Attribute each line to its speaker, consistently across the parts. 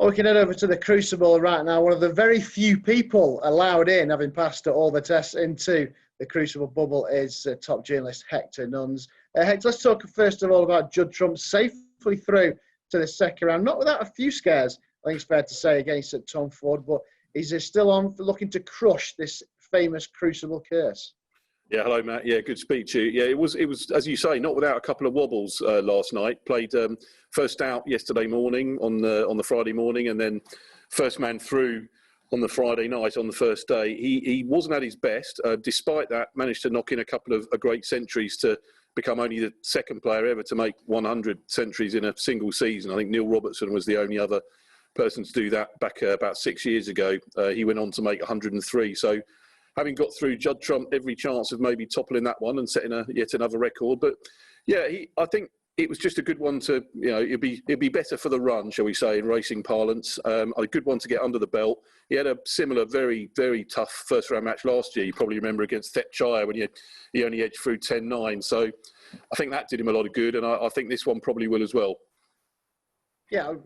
Speaker 1: Well, we can head over to the Crucible right now. One of the very few people allowed in, having passed all the tests into the Crucible bubble, is top journalist Hector Nunns. Hector, let's talk first of all about Judd Trump safely through to the second round, not without a few scares, I think it's fair to say, against Tom Ford, but he's still on looking to crush this famous Crucible curse.
Speaker 2: Yeah, hello, Matt. Yeah, good to speak to you. Yeah, it was, as you say, not without a couple of wobbles last night. Played first out yesterday morning on the Friday morning, and then first man through on the Friday night on the first day. He wasn't at his best. Despite that, managed to knock in a couple of great centuries to become only the second player ever to make 100 centuries in a single season. I think Neil Robertson was the only other person to do that back about 6 years ago. He went on to make 103. So, having got through, Judd Trump every chance of maybe toppling that one and setting yet another record. But yeah, I think it was just a good one to, it'd be better for the run, shall we say, in racing parlance. A good one to get under the belt. He had a similar, very, very tough first round match last year. You probably remember against Thepchire when he only edged through 10-9. So I think that did him a lot of good, and I think this one probably will as well.
Speaker 1: Yeah, I was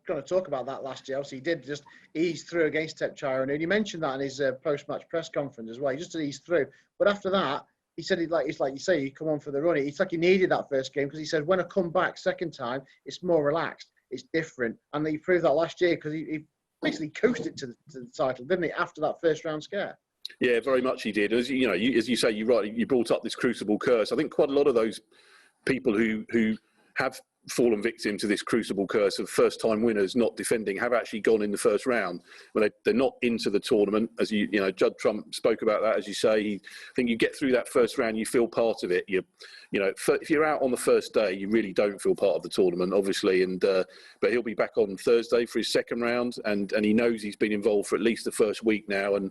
Speaker 1: going to talk about that last year. Obviously, he did just ease through against Thepchire, and he mentioned that in his post-match press conference as well. He just eased through, but after that, he said it's like you say, he come on for the run. It's like he needed that first game because he said when I come back second time, it's more relaxed, it's different, and he proved that last year because he basically coasted to the title, didn't he? After that first round scare. Yeah,
Speaker 2: very much he did. As you say, you brought up this Crucible curse. I think quite a lot of those people who have fallen victim to this Crucible curse of first-time winners not defending have actually gone in the first round. When they're not into the tournament, as Judd Trump spoke about that, as you say. I think you get through that first round, you feel part of it. If you're out on the first day, you really don't feel part of the tournament, obviously. But he'll be back on Thursday for his second round, and he knows he's been involved for at least the first week now, and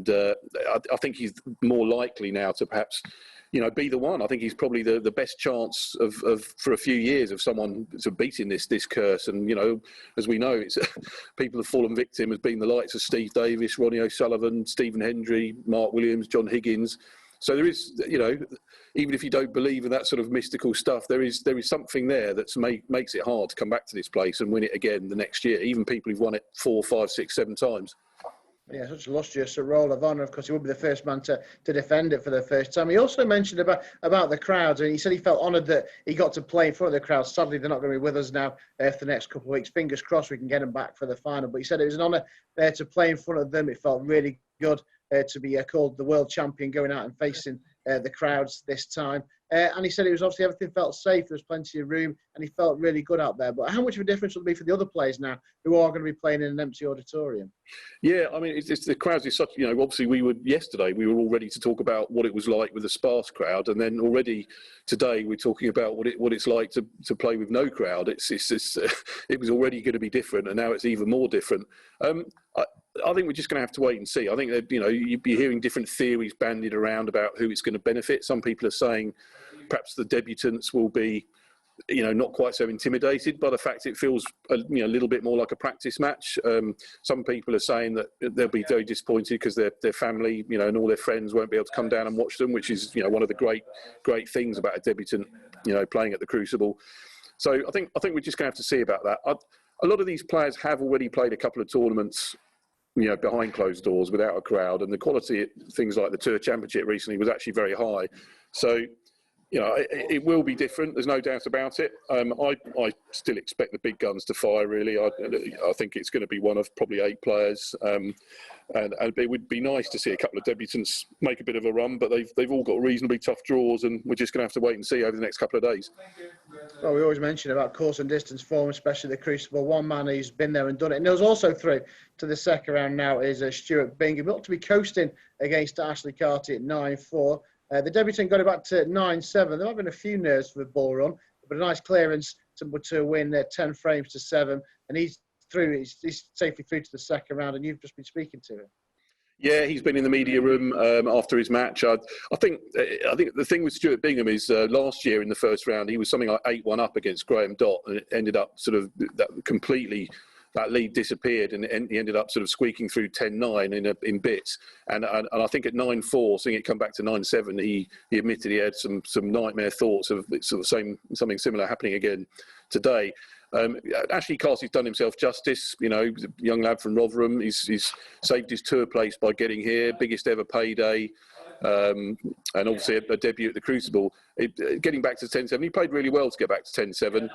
Speaker 2: I think he's more likely now to perhaps be the one. I think he's probably the best chance of for a few years of someone to beating this curse. And as we know, it's people have fallen victim has been the likes of Steve Davis, Ronnie O'Sullivan, Stephen Hendry, Mark Williams, John Higgins. So there is, even if you don't believe in that sort of mystical stuff, there is something there that makes it hard to come back to this place and win it again the next year. Even people who've won it 4, 5, 6, 7 times.
Speaker 1: Yeah, such a illustrious role of honour. Of course, he would be the first man to defend it for the first time. He also mentioned about the crowds, and he said he felt honoured that he got to play in front of the crowd. Sadly, they're not going to be with us now for the next couple of weeks. Fingers crossed we can get them back for the final. But he said it was an honour to play in front of them. It felt really good to be called the world champion, going out and facing the crowds this time. And he said it was obviously everything felt safe. There was plenty of room, and he felt really good out there. But how much of a difference will it be for the other players now who are going to be playing in an empty auditorium?
Speaker 2: Yeah, I mean, it's the crowds is such. Obviously we were all ready to talk about what it was like with a sparse crowd, and then already today we're talking about what it's like to play with no crowd. It was already going to be different, and now it's even more different. I think we're just going to have to wait and see. I think that you'd be hearing different theories bandied around about who it's going to benefit. Some people are saying perhaps the debutants will be, not quite so intimidated by the fact it feels a little bit more like a practice match. Some people are saying that they'll be very disappointed because their family, and all their friends won't be able to come down and watch them, which is one of the great things about a debutant, playing at the Crucible. So I think we're just going to have to see about that. A lot of these players have already played a couple of tournaments behind closed doors without a crowd, and the quality at things like the Tour Championship recently was actually very high. So, it will be different. There's no doubt about it. I still expect the big guns to fire. Really, I think it's going to be one of probably 8 players, and it would be nice to see a couple of debutants make a bit of a run. But they've all got reasonably tough draws, and we're just going to have to wait and see over the next couple of days.
Speaker 1: Well, we always mention about course and distance form, especially the Crucible. One man who's been there and done it, and there's also through to the second round now is Stuart Bingham. Looked to be coasting against Ashley Carty at 9-4. The debutant got it back to 9-7. There have been a few nerves for the ball run, but a nice clearance to win 10 frames to 7, and he's through. He's safely through to the second round, and you've just been speaking to him.
Speaker 2: Yeah, he's been in the media room after his match. I think the thing with Stuart Bingham is last year in the first round he was something like 8-1 up against Graham Dott, and it ended up sort of that lead disappeared, and he ended up sort of squeaking through 10-9 in bits. And I think at 9-4, seeing it come back to 9-7, he admitted he had some nightmare thoughts of sort of something similar happening again today. Ashley Carsey's done himself justice. You know, he's a young lad from Rotherham. He's saved his tour place by getting here, biggest ever payday. And obviously a debut at the Crucible. Getting back to 10-7, he played really well to get back to 10-7.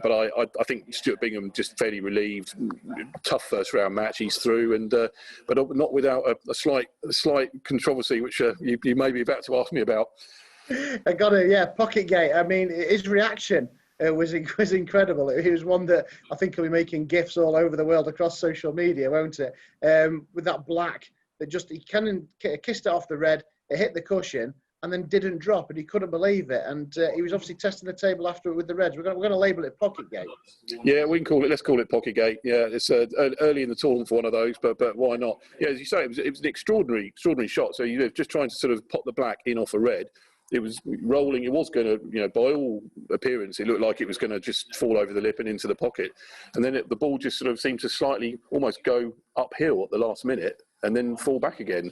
Speaker 2: But I think Stuart Bingham just fairly relieved. Tough first round match, he's through, and but not without a slight controversy, which you may be about to ask me about.
Speaker 1: I got it, yeah, Pocketgate. I mean, his reaction was incredible. He was one that I think will be making GIFs all over the world across social media, won't it? With that black. That just he kissed it off the red, it hit the cushion, and then didn't drop, and he couldn't believe it. And he was obviously testing the table after it with the reds. We're going to label it Pocketgate. Yeah,
Speaker 2: we can call it. Let's call it Pocketgate. Yeah, it's early in the tournament for one of those, but why not? Yeah, as you say, it was an extraordinary shot. So you were just trying to sort of pop the black in off a red. It was rolling. It was going to, you know, by all appearance, it looked like it was going to just fall over the lip and into the pocket. And then the ball just sort of seemed to slightly almost go uphill at the last minute and then fall back again.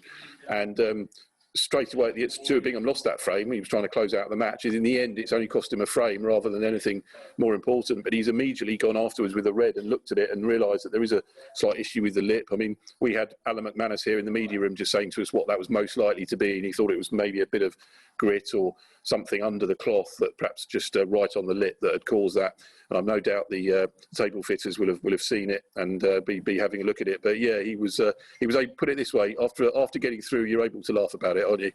Speaker 2: And straight away, Stuart Bingham lost that frame. He was trying to close out the match. In the end, it's only cost him a frame rather than anything more important. But he's immediately gone afterwards with the red and looked at it and realised that there is a slight issue with the lip. I mean, we had Alan McManus here in the media room just saying to us what that was most likely to be, and he thought it was maybe a bit of grit or something under the cloth that perhaps just right on the lip that had caused that. And I've no doubt the table fitters will have seen it and be having a look at it. But yeah, he was able, put it this way, after getting through, you're able to laugh about it, aren't you?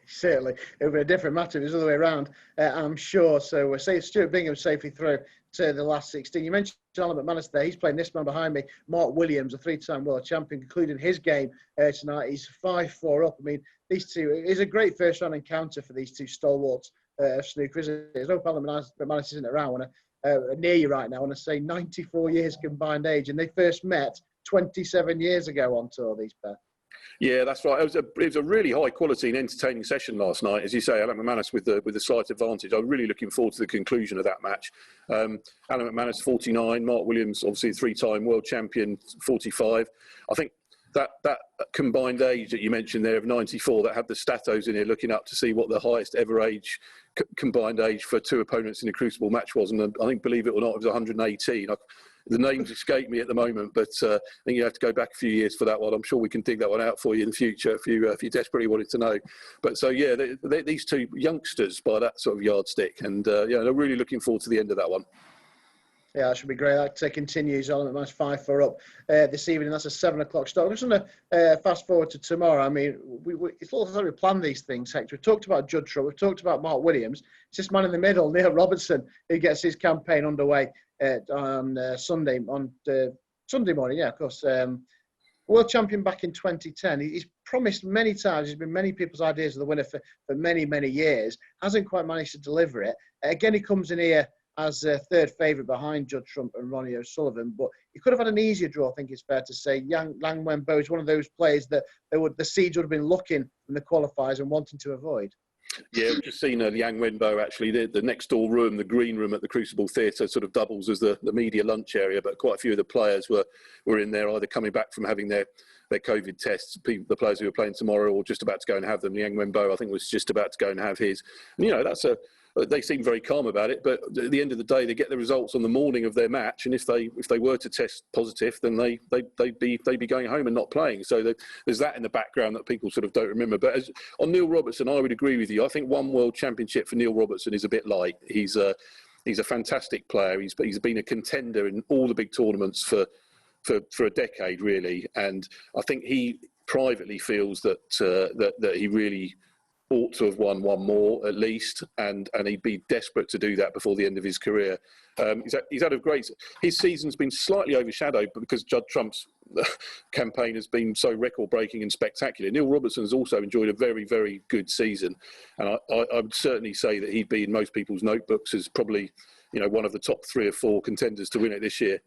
Speaker 1: Certainly, it would be a different matter if it was the other way around, I'm sure. So say Stuart Bingham safely through to the last 16. You mentioned Alan McManus there. He's playing this man behind me, Mark Williams, a 3-time world champion, concluding his game tonight. He's 5-4 up. I mean, these two, it is a great first round encounter for these two stalwarts of snooker, isn't it? There's no Alan McManus isn't around near you right now. I want to say 94 years combined age, and they first met 27 years ago on tour, these pair.
Speaker 2: Yeah, that's right. It was a really high quality and entertaining session last night. As you say, Alan McManus with the slight advantage. I'm really looking forward to the conclusion of that match. Alan McManus 49, Mark Williams obviously 3-time world champion 45. I think that combined age that you mentioned there of 94, that had the statos in here looking up to see what the highest ever age combined age for two opponents in a Crucible match was, and I think, believe it or not, it was 118. The names escape me at the moment, but I think you have to go back a few years for that one. I'm sure we can dig that one out for you in the future if you desperately wanted to know. But so yeah, these two youngsters by that sort of yardstick, and yeah, they're really looking forward to the end of that one.
Speaker 1: Yeah, that should be great. That continues on at match 5-4 up this evening. That's a 7 o'clock start. I'm just going to fast forward to tomorrow. I mean, it's all how we plan these things, Hector. We've talked about Judd Trump. We've talked about Mark Williams. It's this man in the middle, Neil Robertson, who gets his campaign underway on Sunday morning. Yeah, of course. World champion back in 2010. He's promised many times. He's been many people's ideas of the winner for many, many years. Hasn't quite managed to deliver it. Again, he comes in here as a third favourite behind Judd Trump and Ronnie O'Sullivan, but he could have had an easier draw, I think it's fair to say. Lang Wenbo is one of those players that the seeds would have been looking from the qualifiers and wanting to avoid.
Speaker 2: Yeah, we've just seen Liang Wenbo actually. The next door room, the green room at the Crucible Theatre, sort of doubles as the media lunch area, but quite a few of the players were in there either coming back from having their COVID tests, the players who are playing tomorrow or just about to go and have them. Liang Wenbo, I think, was just about to go and have his. And, you know, they seem very calm about it, but at the end of the day, they get the results on the morning of their match, and if they were to test positive, then they'd be going home and not playing. So there's that in the background that people sort of don't remember. But on Neil Robertson, I would agree with you. I think one world championship for Neil Robertson is a bit light. He's a fantastic player. He's been a contender in all the big tournaments for a decade, really, and I think he privately feels that he really ought to have won one more at least, and he'd be desperate to do that before the end of his career. He's had a great. His season's been slightly overshadowed because Judd Trump's campaign has been so record-breaking and spectacular. Neil Robertson has also enjoyed a very, very good season, and I would certainly say that he'd be in most people's notebooks as probably, you know, one of the top 3 or 4 contenders to win it this year.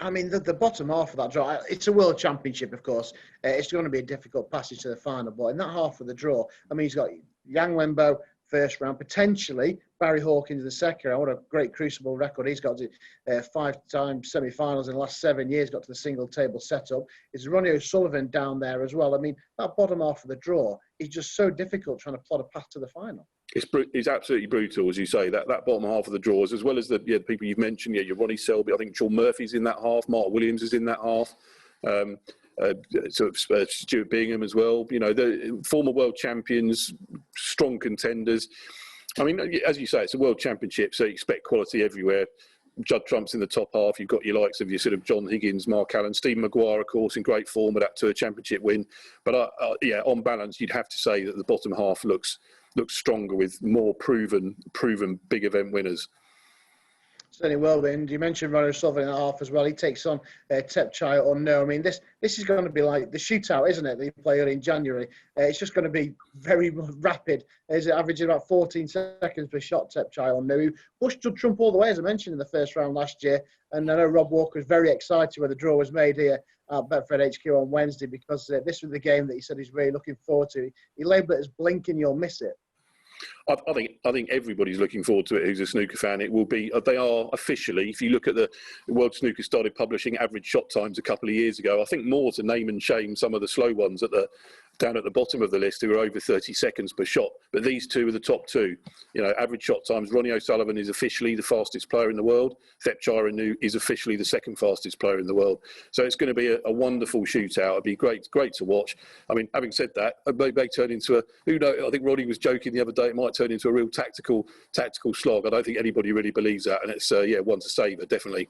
Speaker 1: I mean, the bottom half of that draw, it's a world championship, of course. It's going to be a difficult passage to the final. But in that half of the draw, I mean, he's got Yang Wenbo, first round, potentially Barry Hawkins in the second round. What a great Crucible record. He's got to 5-time semi-finals in the last 7 years, got to the single table setup. It's Ronnie O'Sullivan down there as well. I mean, that bottom half of the draw is just so difficult trying to plot a path to the final.
Speaker 2: It's absolutely brutal, as you say. That bottom half of the draws, as well as the people you've mentioned. Your Ronnie Selby, I think Sean Murphy's in that half. Mark Williams is in that half. Stuart Bingham as well. You know, the former world champions, strong contenders. I mean, as you say, it's a world championship, so you expect quality everywhere. Judd Trump's in the top half. You've got your likes of your sort of John Higgins, Mark Allen, Stephen Maguire, of course, in great form with that Tour Championship win. But on balance, you'd have to say that the bottom half looks stronger with more proven big event winners.
Speaker 1: Certainly will be. And you mentioned Ronnie O'Sullivan in the half as well. He takes on Tepchai or no. I mean, this is going to be like the shootout, isn't it? They play early in January. It's just going to be very rapid. It's averaging about 14 seconds per shot, Tepchai or no. He pushed Judd Trump all the way, as I mentioned, in the first round last year. And I know Rob Walker was very excited when the draw was made here at Betfred HQ on Wednesday, because this was the game that he said he's really looking forward to. He labelled it as blink and you'll miss it.
Speaker 2: I think everybody's looking forward to it who's a snooker fan. It will be. They are officially. If you look at the World Snooker started publishing average shot times a couple of years ago, I think more to name and shame some of the slow ones down at the bottom of the list who are over 30 seconds per shot. But these two are the top two. You know, average shot times. Ronnie O'Sullivan is officially the fastest player in the world. Tepchai Anu is officially the second fastest player in the world. So it's going to be a wonderful shootout. It'll be great to watch. I mean, having said that, it may turn into who knows? I think Ronnie was joking the other day. It might turn into a real tactical slog. I don't think anybody really believes that, and it's one to savour, definitely.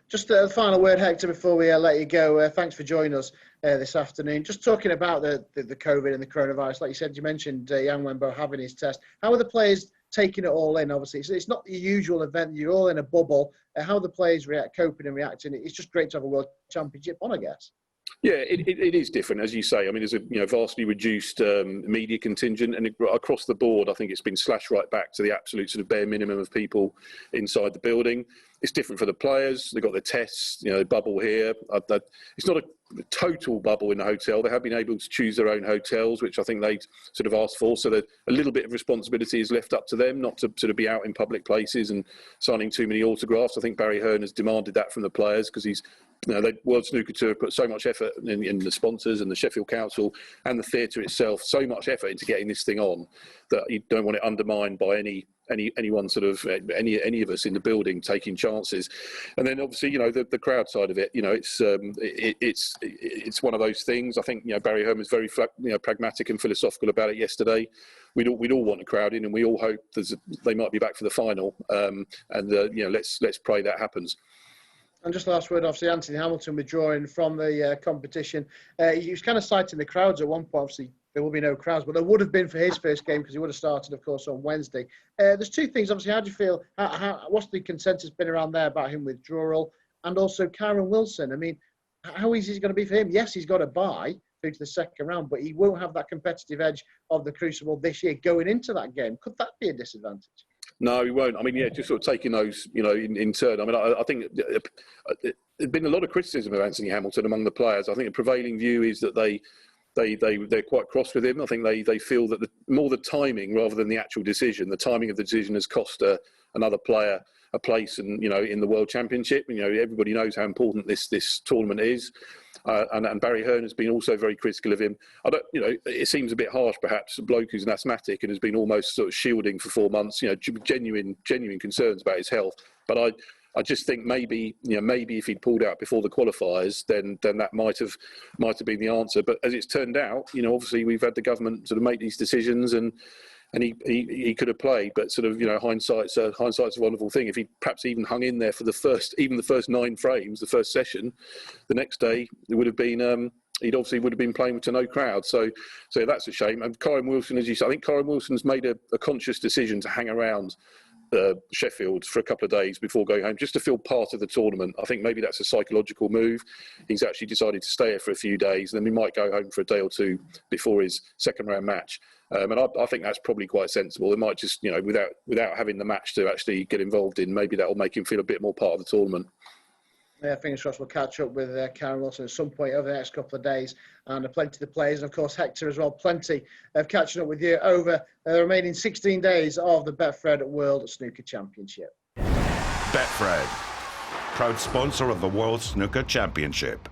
Speaker 1: Just a final word, Hector, before we let you go. Thanks for joining us this afternoon. Just talking about the COVID and the coronavirus. Like you said, you mentioned Yang Wenbo having his test. How are the players taking it all in? Obviously, it's not the usual event. You're all in a bubble. How are the players coping and reacting? It's just great to have a World Championship on, I guess.
Speaker 2: Yeah, it is different, as you say. I mean, there's a vastly reduced media contingent, and across the board, I think it's been slashed right back to the absolute sort of bare minimum of people inside the building. It's different for the players. They've got their tests, bubble here. It's not a total bubble in the hotel. They have been able to choose their own hotels, which I think they sort of asked for. So that a little bit of responsibility is left up to them, not to sort of be out in public places and signing too many autographs. I think Barry Hearn has demanded that from the players because he's, the World Snooker Tour put so much effort in the sponsors and the Sheffield Council and the theatre itself, so much effort into getting this thing on that you don't want it undermined by anyone sort of any of us in the building taking chances. And then obviously the crowd side of it, it's one of those things. I think Barry Hearn was very pragmatic and philosophical about it yesterday. We'd all want a crowd in, and we all hope they might be back for the final. Let's pray that happens.
Speaker 1: And just last word, obviously, Anthony Hamilton withdrawing from the competition. He was kind of citing the crowds at one point. Obviously, there will be no crowds, but there would have been for his first game because he would have started, of course, on Wednesday. There's two things. Obviously, how do you feel? What's the consensus been around there about him withdrawal? And also Karen Wilson. I mean, how easy is it going to be for him? Yes, he's got to bye through to the second round, but he won't have that competitive edge of the Crucible this year going into that game. Could that be a disadvantage?
Speaker 2: No, he won't. I mean, just sort of taking those, in turn. I mean, I think there's been a lot of criticism of Anthony Hamilton among the players. I think the prevailing view is that they're quite cross with him. I think they feel that more the timing rather than the actual decision. The timing of the decision has cost another player a place in the World Championship. Everybody knows how important this tournament is. And Barry Hearn has been also very critical of him. It seems a bit harsh, perhaps, a bloke who's an asthmatic and has been almost sort of shielding for 4 months, genuine concerns about his health. But I just think maybe if he'd pulled out before the qualifiers, then that might have been the answer. But as it's turned out, obviously we've had the government sort of make these decisions, and he could have played. But sort of hindsight's a wonderful thing. If he perhaps even hung in there for the first 9 frames, the first session, the next day it would have been. He'd obviously would have been playing to no crowd, so that's a shame. And Karen Wilson, as you said, I think Karen Wilson's made a conscious decision to hang around Sheffield for a couple of days before going home, just to feel part of the tournament. I think maybe that's a psychological move. He's actually decided to stay here for a few days, and then we might go home for a day or two before his second round match. And I think that's probably quite sensible. It might just, without having the match to actually get involved in, maybe that will make him feel a bit more part of the tournament.
Speaker 1: Yeah, fingers crossed we'll catch up with Karen Wilson at some point over the next couple of days, and plenty of the players, and of course Hector as well, plenty of catching up with you over the remaining 16 days of the Betfred World Snooker Championship.
Speaker 3: Betfred, proud sponsor of the World Snooker Championship.